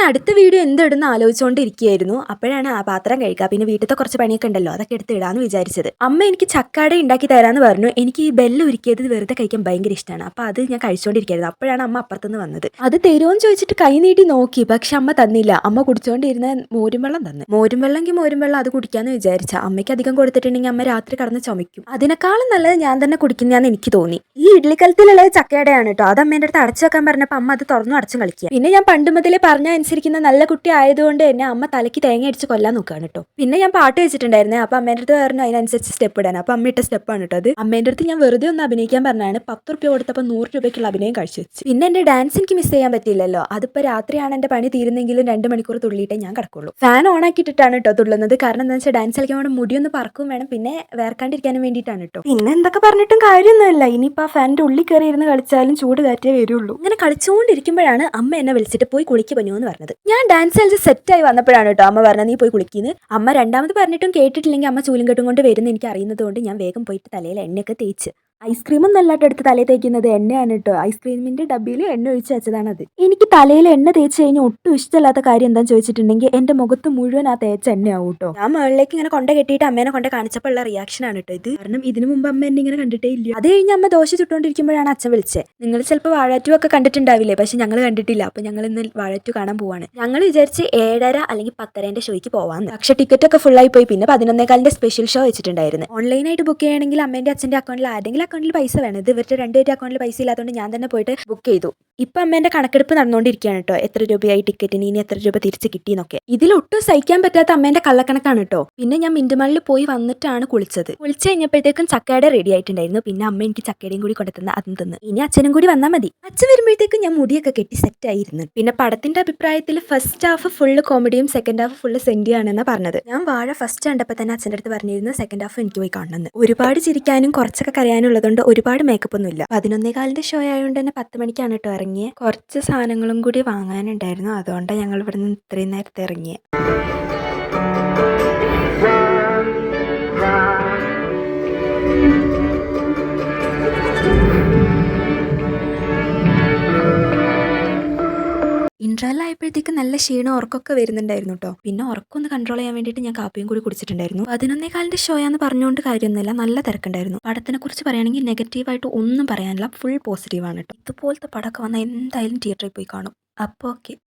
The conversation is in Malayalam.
അടുത്ത വീഡിയോ എന്തിടുന്ന ആലോചിച്ചുകൊണ്ടിരിക്കുകയായിരുന്നു. അപ്പോഴാണ് ആ പാത്രം കഴുകുക പിന്നെ വീട്ടിലത്തെ കുറച്ച് പണിയൊക്കെ ഉണ്ടല്ലോ അതൊക്കെ എടുത്ത് ഇടാന്ന് വിചാരിച്ചത്. അമ്മ എനിക്ക് ചക്കാട ഉണ്ടാക്കി തരാന്ന് പറഞ്ഞു. എനിക്ക് ഈ ബെല്ല് ഉരുക്കിയത് വെറുതെ കഴിക്കാൻ ഭയങ്കര ഇഷ്ടമാണ്. അപ്പോൾ അത് ഞാൻ കഴിച്ചുകൊണ്ടിരിക്കുകയായിരുന്നു. അപ്പോഴാണ് അമ്മ അപ്പുറത്തുനിന്ന് വന്നത്. അത് തരുമോന്ന് ചോദിച്ചിട്ട് കൈ നീട്ടി നോക്കി, പക്ഷെ അമ്മ തന്നില്ല. അമ്മ കുടിച്ചുകൊണ്ടിരുന്ന മോരും വെള്ളം തന്നു. മോരും വെള്ളം അത് കുടിക്കാന്ന് വിചാരിച്ച അമ്മയ്ക്ക് അധികം കൊടുത്തിട്ടുണ്ടെങ്കിൽ അമ്മ രാത്രി കടന്ന് ചുമയ്ക്കും. അതിനേക്കാളും നല്ലത് ഞാൻ തന്നെ കുടിക്കുന്നതാന്ന് എനിക്ക് തോന്നി. ഈ ഇഡ്ലിക്കലത്തിലുള്ളത് ചക്കയുടെയാണ് കേട്ടോ. അത് അമ്മേൻ്റെ അടുത്ത് അടച്ചു വെക്കാൻ പറഞ്ഞപ്പോൾ അമ്മ അത് തുറന്നു അടച്ചും കളിക്കുക. പിന്നെ ഞാൻ പണ്ട് മുതലേ പറഞ്ഞ അനുസരിക്കുന്ന നല്ല കുട്ടി ആയതുകൊണ്ട് തന്നെ അമ്മ തലയ്ക്ക് തേങ്ങ അടിച്ച് കൊല്ലാൻ നോക്കുകയാണ് കേട്ടോ. പിന്നെ ഞാൻ പാട്ട് വെച്ചിട്ടുണ്ടായിരുന്നേ. അപ്പോൾ അമ്മേൻ്റെ അടുത്ത് പറഞ്ഞു അതിനനുസരിച്ച് സ്റ്റെപ്പ് ഇടാൻ. അപ്പോൾ അമ്മ ഇട്ട സ്റ്റെപ്പാണ് കേട്ടോ അത്. അമ്മേൻ്റെ അടുത്ത് ഞാൻ വെറുതെ ഒന്ന് അഭിനയിക്കാൻ പറഞ്ഞാണ്. 10 രൂപ കൊടുത്തപ്പോൾ 100 രൂപയ്ക്കുള്ള അഭിനയം കഴിച്ചു വെച്ച്. പിന്നെ എൻ്റെ ഡാൻസ് എനിക്ക് മിസ് ചെയ്യാൻ പറ്റില്ലല്ലോ. അതിപ്പോൾ രാത്രിയാണ് എൻ്റെ പണി തീരുന്നെങ്കിലും 2 മണിക്കൂർ തുള്ളിയിട്ടേ ഞാൻ കിടക്കുള്ളൂ. ഫാൻ ഓൺ ആക്കിയിട്ടാണ് കേട്ടോ തുള്ളുന്നത്. കാരണം എന്താ വെച്ചാൽ ഡാൻസ് കളിക്കാൻ വേണ്ടി മുടിയൊന്ന് പറക്കും വേണം, പിന്നെ വേർക്കാണ്ടിരിക്കാനും വേണ്ടിയിട്ടാണ് കേട്ടോ. പിന്നെ എന്തൊക്കെ പറഞ്ഞിട്ടും കാര്യമൊന്നുമല്ല. ഇനിയിപ്പോൾ ആ ഫാനിൻ്റെ ഉള്ളിൽ കയറി ഇരുന്ന് കളിച്ചാലും ചൂട് കാറ്റേ വരുള്ളൂ. ഇങ്ങനെ കളിച്ചുകൊണ്ടിരിക്കുമ്പോഴാണ് അമ്മ എന്നെ വിളിച്ചിട്ട് പോയി കുളിക്ക് പഞ്ഞു എന്ന് പറഞ്ഞത്. ഞാൻ ഡാൻസ് കളിച്ച് സെറ്റായി വന്നപ്പോഴാണ് കേട്ടോ അമ്മ പറഞ്ഞത് നീ പോയി കുളിക്കുന്നു. അമ്മ രണ്ടാമത് പറഞ്ഞിട്ടും കേട്ടിട്ടില്ലെങ്കിൽ അമ്മ ചൂലും കെട്ടും കൊണ്ട് വരുന്ന എനിക്ക് അറിയുന്നത് കൊണ്ട് ഞാൻ വേഗം പോയിട്ട് തലയിൽ എണ്ണയൊക്കെ തേച്ച്. ഐസ്ക്രീമൊന്നും അല്ലാട്ട് എടുത്ത് തലയിൽ തേക്കുന്നത് എണ്ണയാണ് കേട്ടോ. ഐസ്ക്രീമിന്റെ ഡബ്ബയിൽ എണ്ണ ഒഴിച്ച് വെച്ചതാണത്. എനിക്ക് തലയിൽ എണ്ണ തേച്ച് കഴിഞ്ഞാൽ ഒട്ടും ഇഷ്ടമല്ലാത്ത കാര്യം എന്താണെന്ന് ചോദിച്ചിട്ടുണ്ടെങ്കിൽ എൻ്റെ മുഖത്ത് മുഴുവൻ ആ തേച്ച എണ്ണയാവും കേട്ടോ. ഞാൻ മുകളിലേക്ക് ഇങ്ങനെ കൊണ്ട് കെട്ടിയിട്ട് അമ്മേനെ കൊണ്ട് കാണിച്ചപ്പോൾ ഉള്ള റിയാക്ഷൻ ആണ് കേട്ടോ ഇത്. കാരണം ഇതിനു മുമ്പ് അമ്മ എന്നെ ഇങ്ങനെ കണ്ടിട്ടേ ഇല്ല. അത് കഴിഞ്ഞ് അമ്മ ദോശ ചുട്ടുകൊണ്ടിരിക്കുമ്പോഴാണ് അച്ഛൻ വിളിച്ചത്. നിങ്ങൾ ചിലപ്പോൾ വാഴറ്റു ഒക്കെ കണ്ടിട്ടുണ്ടാവില്ലേ, പക്ഷെ ഞങ്ങൾ കണ്ടിട്ടില്ല. അപ്പോൾ ഞങ്ങൾ ഇന്ന് വാഴറ്റു കാണാൻ പോവാണ്. ഞങ്ങൾ വിചാരിച്ച് 7:30 അല്ലെങ്കിൽ 10:30 ഷോയ്ക്ക് പോവാന്ന്. പക്ഷെ ടിക്കറ്റ് ഒക്കെ ഫുള്ളായി പോയി. പിന്നെ 11:15 സ്പെഷ്യൽ ഷോ വെച്ചിട്ടുണ്ടായിരുന്നു. ഓൺലൈനായിട്ട് ബുക്ക് ചെയ്യണമെങ്കിൽ അമ്മേൻ്റെ അച്ഛൻ്റെ അക്കൗണ്ടിൽ ആരെങ്കിലും അക്കൗണ്ടിൽ പൈസ വേണം. ഇത് ഇവരുടെ 2 അക്കൗണ്ടിൽ പൈസ ഇല്ലാത്തതുകൊണ്ട് ഞാൻ തന്നെ പോയിട്ട് ബുക്ക് ചെയ്തു. ഇപ്പം അമ്മേൻ്റെ കണക്കെടുപ്പ് നടന്നുകൊണ്ടിരിക്കുകയാണ് കേട്ടോ. എത്ര രൂപയായി ടിക്കറ്റിന്, ഇനി എത്ര രൂപ തിരിച്ച് കിട്ടിയെന്നൊക്കെ. ഇതിലൊട്ടും സഹിക്കാൻ പറ്റാത്ത അമ്മേൻ്റെ കള്ളക്കണക്കാണ് കേട്ടോ. പിന്നെ ഞാൻ മിൻറ്റുമാളിൽ പോയി വന്നിട്ടാണ് കുളിച്ചത്. കുളിച്ച് കഴിഞ്ഞപ്പോഴത്തേക്കും ചക്കയുടെ റെഡി ആയിട്ടുണ്ടായിരുന്നു. പിന്നെ അമ്മ എനിക്ക് ചക്കയുടെയും കൂടി കൊണ്ടുതന്ന് അതും തന്നു. ഇനി അച്ഛനും കൂടി വന്നാൽ മതി. അച്ഛൻ വരുമ്പോഴത്തേക്കും ഞാൻ മുടിയൊക്കെ കെട്ടി സെറ്റ് ആയിരുന്നു. പിന്നെ പടത്തിന്റെ അഭിപ്രായത്തിൽ ഫസ്റ്റ് ഹാഫ് ഫുള്ള് കോമഡിയും സെക്കൻഡ് ഹാഫ് ഫുള്ള് സെന്റിയാണെന്ന് പറഞ്ഞത്. ഞാൻ വാഴ ഫസ്റ്റ് കണ്ടപ്പോൾ തന്നെ അച്ഛൻ്റെ അടുത്ത് പറഞ്ഞിരുന്നു സെക്കൻഡ് ഹാഫ് എനിക്ക് പോയി കാണണമെന്ന്. ഒരുപാട് ചിരിക്കാനും കുറച്ചൊക്കെ കരയാനുള്ളതുകൊണ്ട് ഒരുപാട് മേക്കപ്പ് ഒന്നും ഇല്ല. 11:15 ഷോ ആയതുകൊണ്ട് തന്നെ 10 മണിക്കാണ് കേട്ടോ ഇറങ്ങിയത്. കുറച്ച് സാധനങ്ങളും കൂടി വാങ്ങാനുണ്ടായിരുന്നു. അതുകൊണ്ടാണ് ഞങ്ങൾ ഇവിടുന്ന് ഇത്രയും നേരത്തെ ഇറങ്ങിയത്. ഇൻട്രവെല്ലായപ്പോഴത്തേക്ക് നല്ല ക്ഷീണം ഉറക്കമൊക്കെ വരുന്നുണ്ടായിരുന്നു കേട്ടോ. പിന്നെ ഉറക്കമൊന്ന് കൺട്രോൾ ചെയ്യാൻ വേണ്ടിയിട്ട് ഞാൻ കാപ്പിയും കൂടി കുടിച്ചിട്ടുണ്ടായിരുന്നു. 11:15 ഷോയാന്ന് പറഞ്ഞുകൊണ്ട് കാര്യമൊന്നുമില്ല, നല്ല തിരക്കുണ്ടായിരുന്നു. പടത്തിനെ കുറിച്ച് പറയുകയാണെങ്കിൽ നെഗറ്റീവായിട്ട് ഒന്നും പറയാനില്ല, ഫുൾ പോസിറ്റീവാണ് കേട്ടോ. ഇതുപോലത്തെ പടമൊക്കെ വന്നാൽ എന്തായാലും തിയേറ്ററിൽ പോയി കാണും. അപ്പോൾ ഓക്കെ.